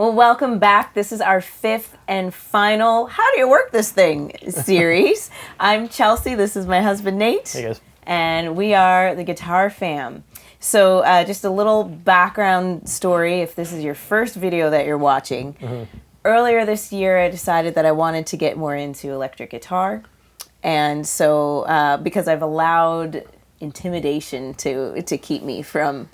Well, welcome back. This is our fifth and final How Do You Work This Thing series. I'm Chelsea. This is my husband, Nate. Hey, guys. And we are the Guitar Fam. So just a little background story if this is your first video that you're watching. Mm-hmm. Earlier this year, I decided that I wanted to get more into electric guitar. And so because I've allowed intimidation to keep me from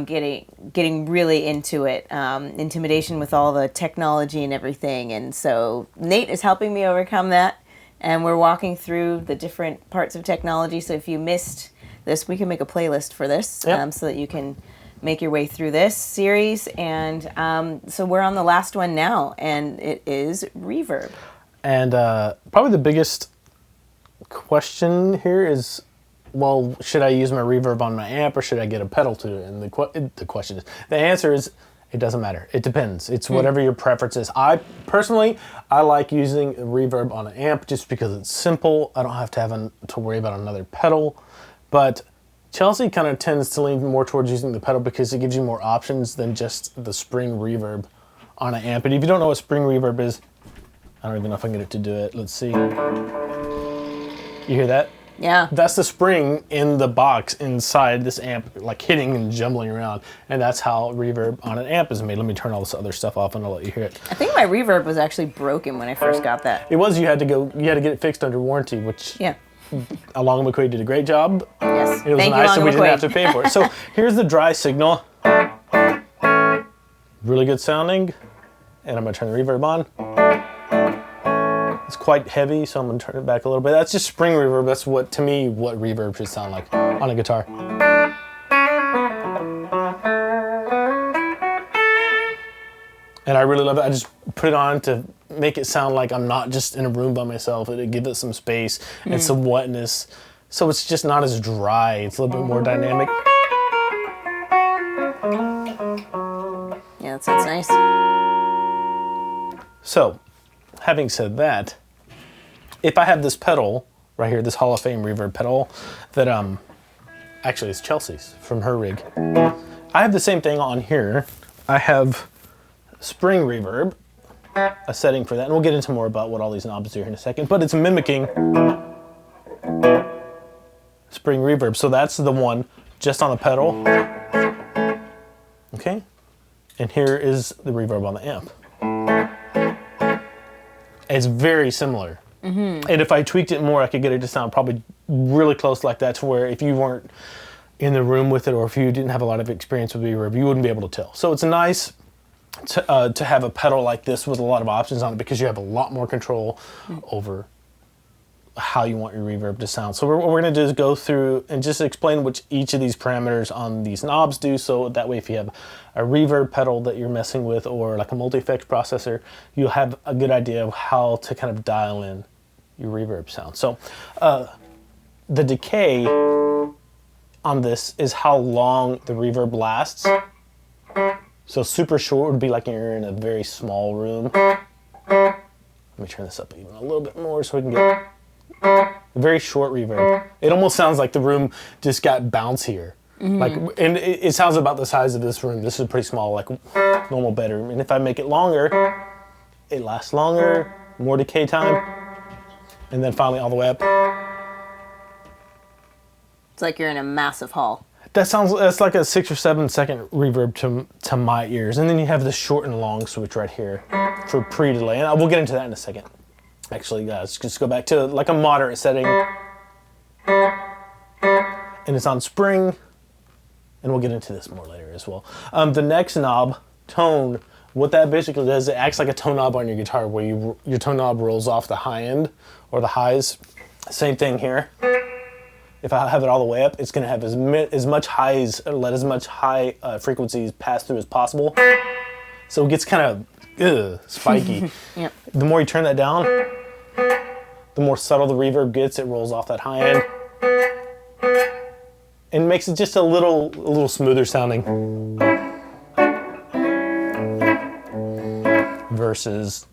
getting really into it, intimidation with all the technology and everything. And so Nate is helping me overcome that, and we're walking through the different parts of technology. So if you missed this, we can make a playlist for this, so that you can make your way through this series. And so we're on the last one now, and it is Reverb. And probably the biggest question here is, well, should I use my reverb on my amp or should I get a pedal to it? And the answer is, it doesn't matter. It depends. It's whatever your preference is. I like using reverb on an amp just because it's simple. I don't have to worry about another pedal. But Chelsea kind of tends to lean more towards using the pedal because it gives you more options than just the spring reverb on an amp. And if you don't know what spring reverb is, I don't even know if I can get it to do it. Let's see. You hear that? Yeah. That's the spring in the box inside this amp, like hitting and jumbling around. And that's how reverb on an amp is made. Let me turn all this other stuff off and I'll let you hear it. I think my reverb was actually broken when I first got that. It was. You had to get it fixed under warranty, which Along McQuaid did a great job. Yes. It was nice that we didn't have to pay for it. So here's the dry signal. Really good sounding. And I'm going to turn the reverb on. It's quite heavy, so I'm going to turn it back a little bit. That's just spring reverb. That's what reverb should sound like on a guitar. And I really love it. I just put it on to make it sound like I'm not just in a room by myself. It gives it some space and some wetness. So it's just not as dry. It's a little bit more dynamic. Yeah, that sounds nice. So, having said that, if I have this pedal right here, this Hall of Fame reverb pedal that actually it's Chelsea's from her rig. I have the same thing on here. I have spring reverb, a setting for that, and we'll get into more about what all these knobs do here in a second, but it's mimicking spring reverb. So that's the one just on the pedal. Okay? And here is the reverb on the amp. It's very similar. Mm-hmm. And if I tweaked it more, I could get it to sound probably really close like that, to where if you weren't in the room with it or if you didn't have a lot of experience with reverb, you wouldn't be able to tell. So it's nice to have a pedal like this with a lot of options on it because you have a lot more control over how you want your reverb to sound. So what we're going to do is go through and just explain which each of these parameters on these knobs do, so that way if you have a reverb pedal that you're messing with or like a multi-effects processor, you'll have a good idea of how to kind of dial in your reverb sound. So the decay on this is how long the reverb lasts. So super short would be like you're in a very small room. Let me turn this up even a little bit more so we can get very short reverb. It almost sounds like the room just got bouncier. Mm-hmm. And it sounds about the size of this room. This is a pretty small, like normal bedroom. And if I make it longer, it lasts longer, more decay time, and then finally all the way up. It's like you're in a massive hall. That's like a 6 or 7 second reverb to my ears. And then you have the short and long switch right here for pre-delay. And we'll get into that in a second. Actually, guys, just go back to like a moderate setting. And it's on spring. And we'll get into this more later as well. The next knob, tone, what that basically does, it acts like a tone knob on your guitar where your tone knob rolls off the high end or the highs. Same thing here. If I have it all the way up, it's going to have as much highs, let as much high frequencies pass through as possible. So it gets kind of spiky. Yep. The more you turn that down, the more subtle the reverb gets. It rolls off that high end. And makes it just a little smoother sounding. Versus,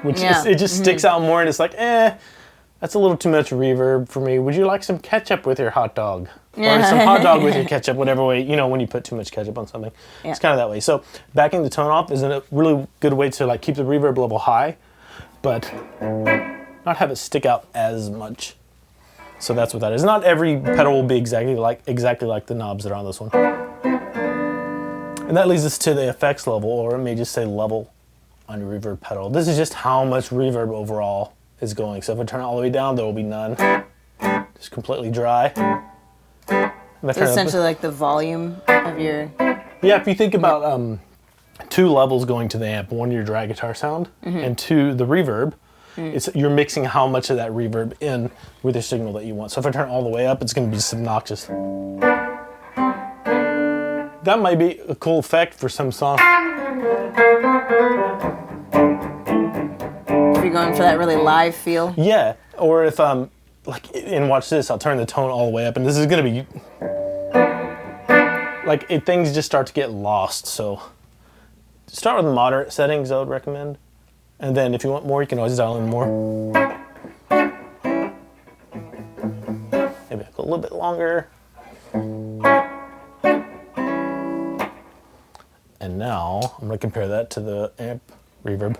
which it just sticks out more, and it's like, that's a little too much reverb for me. Would you like some ketchup with your hot dog? Or some hot dog with your ketchup, whatever way, when you put too much ketchup on something. Yeah. It's kind of that way. So backing the tone off is a really good way to like keep the reverb level high, but not have it stick out as much. So that's what that is. Not every pedal will be exactly like the knobs that are on this one. And that leads us to the effects level, or it may just say level on your reverb pedal. This is just how much reverb overall is going. So if I turn it all the way down, there will be none. Just completely dry. Essentially like the volume of your... Yeah, if you think about two levels going to the amp, one your drag guitar sound, and two the reverb, you're mixing how much of that reverb in with the signal that you want. So if I turn it all the way up, it's going to be just obnoxious. That might be a cool effect for some songs. If you're going for that really live feel. Yeah, or if like, and watch this, I'll turn the tone all the way up, and this is going to be like things just start to get lost. So start with moderate settings, I would recommend, and then if you want more, you can always dial in more. Maybe go a little bit longer. And now I'm going to compare that to the amp reverb.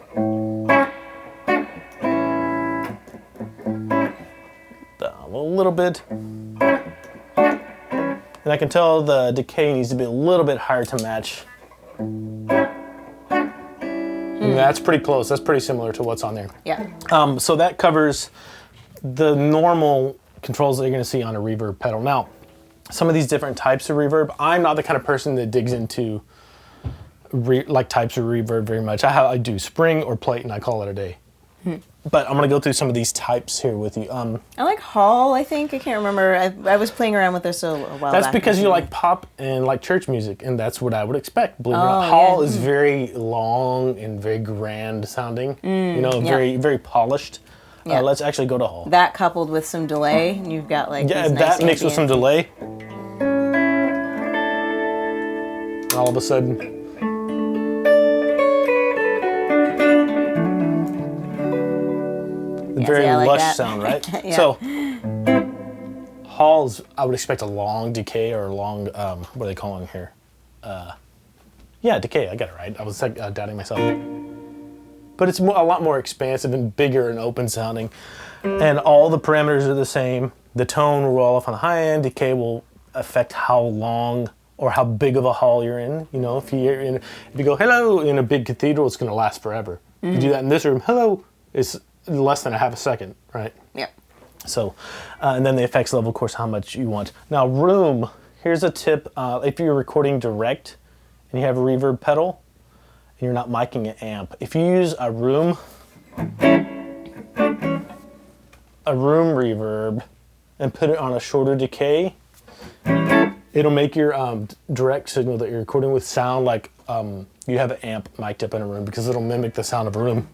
Down a little bit. And I can tell the decay needs to be a little bit higher to match. And that's pretty close. That's pretty similar to what's on there. Yeah. So that covers the normal controls that you're going to see on a reverb pedal. Now, some of these different types of reverb, I'm not the kind of person that digs into types of reverb very much. I do spring or plate, and I call it a day. But I'm going to go through some of these types here with you. I like Hall, I think. I can't remember. I was playing around with this a while back. That's because you like pop and like church music, and that's what I would expect. Believe it or not. Hall is very long and very grand sounding. Very, very polished. Yeah. Let's actually go to Hall. That coupled with some delay, and you've got like yeah, these that nice mixed with some delay. All of a sudden. Very lush sound, right? Yeah. So, Halls, I would expect a long decay or a long, what are they calling here? Yeah, decay, I got it right. I was doubting myself. But it's a lot more expansive and bigger and open sounding. And all the parameters are the same. The tone will roll off on the high end. Decay will affect how long or how big of a hall you're in. If you go, hello, in a big cathedral, it's going to last forever. If you do that in this room, hello, it's less than a half a second, right? Yeah. So, and then the effects level, of course, how much you want. Now, room, here's a tip. If you're recording direct and you have a reverb pedal and you're not miking an amp, if you use a room reverb and put it on a shorter decay, it'll make your direct signal that you're recording with sound like you have an amp mic'd up in a room, because it'll mimic the sound of a room.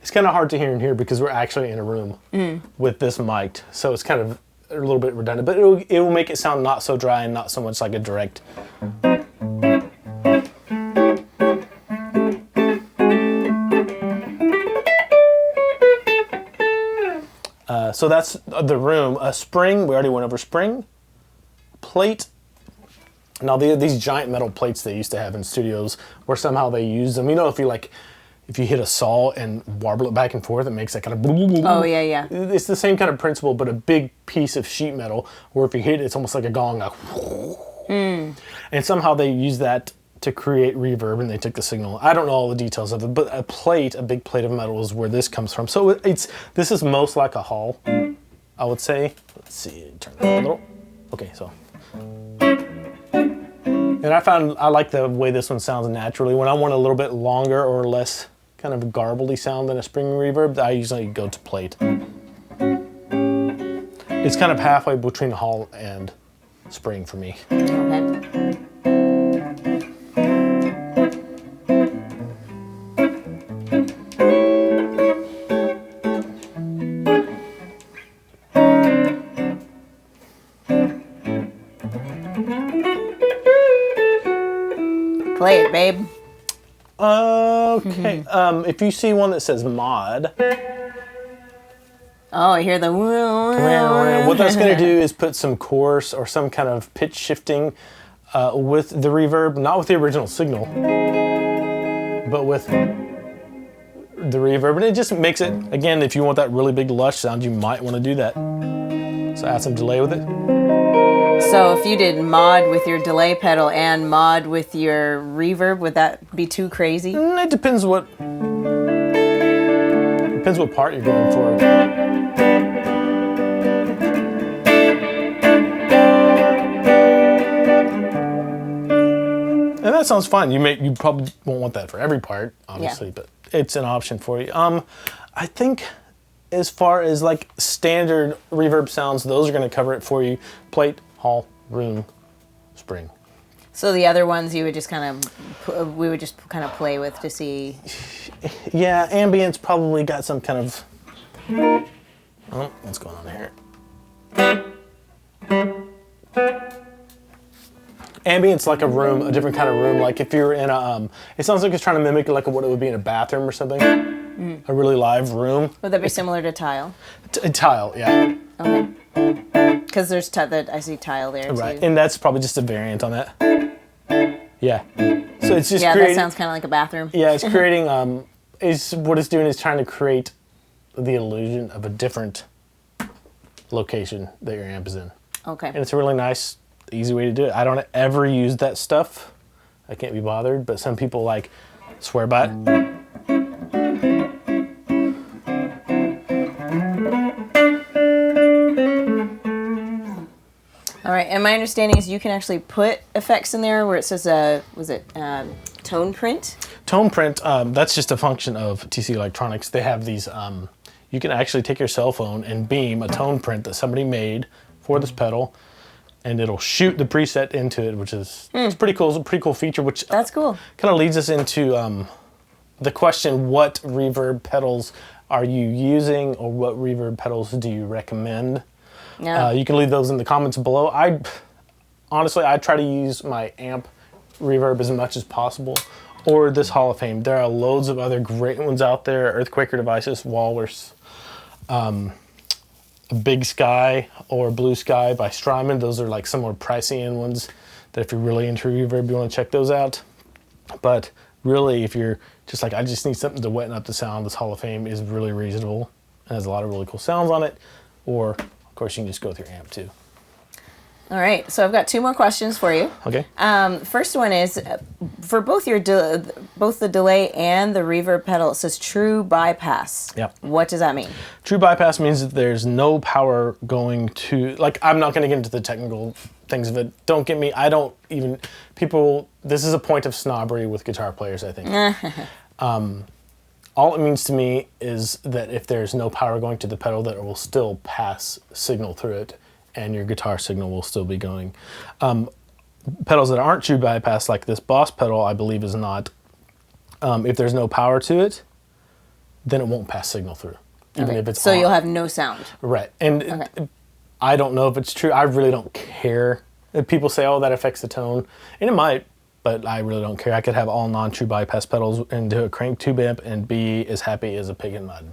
It's kind of hard to hear in here because we're actually in a room with this mic'd, so it's kind of a little bit redundant, but it will make it sound not so dry and not so much like a direct. So that's the room. A spring, we already went over spring. Plate. Now these giant metal plates they used to have in studios, where somehow they use them. If you hit a saw and warble it back and forth, it makes that kind of boom, boom, boom. Oh, yeah. It's the same kind of principle, but a big piece of sheet metal, where if you hit it, it's almost like a gong. And somehow they use that to create reverb, and they took the signal. I don't know all the details of it, but a big plate of metal is where this comes from. So this is most like a Hall, I would say. Let's see, turn that up a little. Okay, so. And I like the way this one sounds naturally. When I want a little bit longer or less kind of garbly sound than a spring reverb, I usually go to plate. It's kind of halfway between Hall and spring for me. Okay. Play it, babe. Okay. If you see one that says mod, Oh, I hear the... What that's going to do is put some chorus or some kind of pitch shifting with the reverb, not with the original signal, but with the reverb. And it just makes it, again, if you want that really big lush sound, you might want to do that. So add some delay with it. So if you did mod with your delay pedal and mod with your reverb, would that be too crazy? It depends what part you're going for. And that sounds fun. You probably won't want that for every part, obviously, but it's an option for you. I think as far as like standard reverb sounds, those are going to cover it for you. Plate, hall, room, spring. So the other ones you would just we would just kind of play with to see. Yeah, ambient's probably got some kind of... Oh, what's going on here? Ambient's like a room, a different kind of room. Like if you're in a, it sounds like it's trying to mimic like what it would be in a bathroom or something. A really live room. Would that be similar to tile? Tile, yeah. Okay. Because there's I see tile there too. Right, and that's probably just a variant on that. Yeah. So it's just that sounds kind of like a bathroom. Yeah, it's creating. What it's doing is trying to create the illusion of a different location that your amp is in. Okay. And it's a really nice, easy way to do it. I don't ever use that stuff. I can't be bothered, but some people like swear by it. All right, and my understanding is you can actually put effects in there where it says, tone print? Tone print, that's just a function of TC Electronics. They have these, you can actually take your cell phone and beam a tone print that somebody made for this pedal, and it'll shoot the preset into it, which is it's pretty cool. It's a pretty cool feature, which that's cool. Kind of leads us into the question, what reverb pedals are you using, or what reverb pedals do you recommend? Yeah. You can leave those in the comments below. Honestly, I try to use my amp reverb as much as possible, or this Hall of Fame. There are loads of other great ones out there. Earthquaker Devices, Walrus, Big Sky or Blue Sky by Strymon. Those are like some more pricey ones that if you're really into reverb, you want to check those out. But really, if you're just like, I just need something to weten up the sound, this Hall of Fame is really reasonable. It has a lot of really cool sounds on it. Or, of course, you can just go with your amp too. All right, so I've got two more questions for you. Okay. First one is, for both both the delay and the reverb pedal, it says true bypass. Yep. What does that mean? True bypass means that there's no power going to, like, I'm not going to get into the technical things of it. Don't get me, I don't even, people, this is a point of snobbery with guitar players, I think. All it means to me is that if there's no power going to the pedal, that it will still pass signal through it, and your guitar signal will still be going. Pedals that aren't true bypass, like this Boss pedal, I believe is not. If there's no power to it, then it won't pass signal through, even if it's so on. You'll have no sound. Right, and I don't know if it's true. I really don't care. If people say, "Oh, that affects the tone," and it might, but I really don't care. I could have all non-true bypass pedals and do a crank tube amp and be as happy as a pig in mud.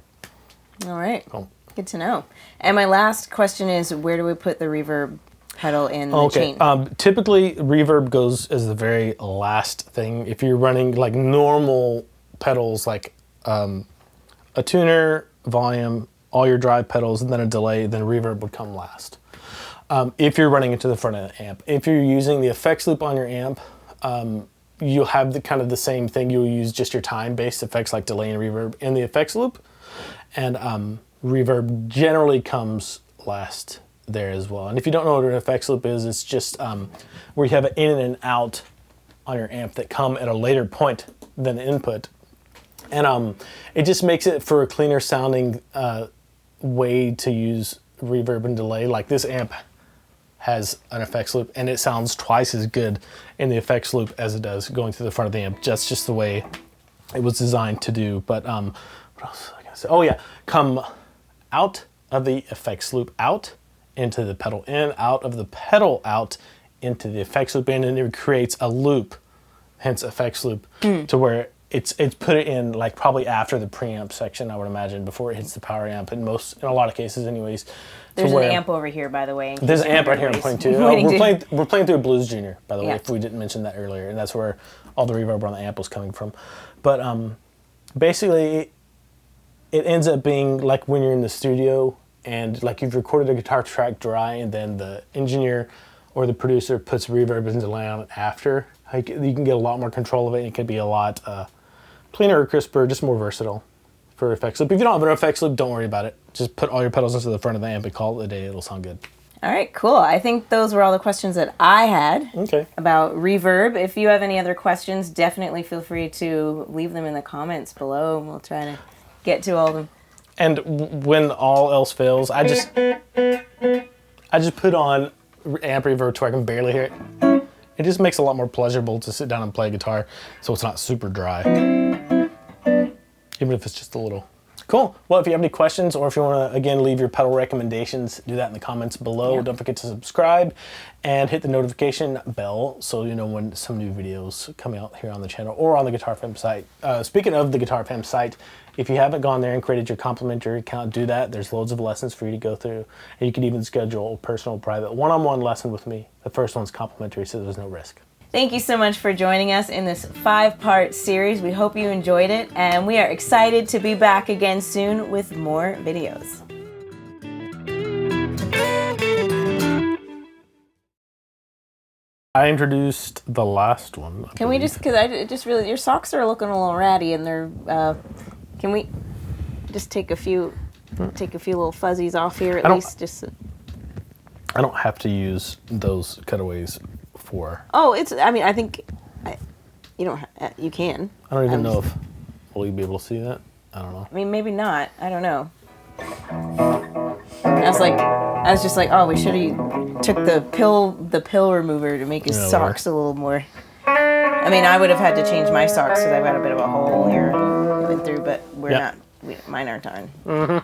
All right. Cool. Good to know. And my last question is, where do we put the reverb pedal in the chain? Typically, reverb goes as the very last thing. If you're running like normal pedals, like a tuner, volume, all your drive pedals, and then a delay, then reverb would come last. If you're running into the front of the amp. If you're using the effects loop on your amp, you'll have the kind of the same thing. You'll use just your time-based effects like delay and reverb in the effects loop. And reverb generally comes last there as well. And if you don't know what an effects loop is, it's just where you have an in and an out on your amp that come at a later point than the input. And it just makes it for a cleaner sounding way to use reverb and delay. Like this amp has an effects loop and it sounds twice as good in the effects loop as it does going through the front of the amp. That's just the way it was designed to do. But what else was I gonna say? Oh yeah, come out of the effects loop out into the pedal in, out of the pedal out into the effects loop in, and it creates a loop, hence effects loop, to where it's put it in like probably after the preamp section, I would imagine, before it hits the power amp. In a lot of cases, anyways. There's an amp over here, by the way. There's an amp right here I'm playing too. We're playing through a Blues Junior, by the way, if we didn't mention that earlier, and that's where all the reverb on the amp was coming from. But basically, it ends up being like when you're in the studio and like you've recorded a guitar track dry, and then the engineer or the producer puts reverb and delay on it after. Like, you can get a lot more control of it, and it can be a lot cleaner or crisper, just more versatile for effects loop. If you don't have an effects loop, don't worry about it. Just put all your pedals into the front of the amp and call it a day. It'll sound good. All right, cool. I think those were all the questions that I had about reverb. If you have any other questions, definitely feel free to leave them in the comments below, and we'll try to get to all of them. And when all else fails, I just put on amp reverb to where I can barely hear it. It just makes it a lot more pleasurable to sit down and play guitar, so it's not super dry. Even if it's just a little. Cool. Well, if you have any questions, or if you want to, again, leave your pedal recommendations, do that in the comments below. Don't forget to subscribe and hit the notification bell so you know when some new videos come out here on the channel or on the Guitar Fam site. Speaking of the Guitar Fam site, if you haven't gone there and created your complimentary account, do that. There's loads of lessons for you to go through. And you can even schedule a personal, private, one-on-one lesson with me. The first one's complimentary, so there's no risk. Thank you so much for joining us in this 5-part series. We hope you enjoyed it, and we are excited to be back again soon with more videos. I introduced the last one. Can we just, because I just really, your socks are looking a little ratty, and they're, can we just take a few little fuzzies off here at least? Just. I don't have to use those cutaways for. Oh, I mean, I think you don't. You can. I don't even know if will you be able to see that. I don't know. I mean, maybe not. I don't know. I was just like, oh, we should have took the pill remover to make his socks a little more. I mean, I would have had to change my socks because I've got a bit of a hole here even through, but we're not. Mine aren't on.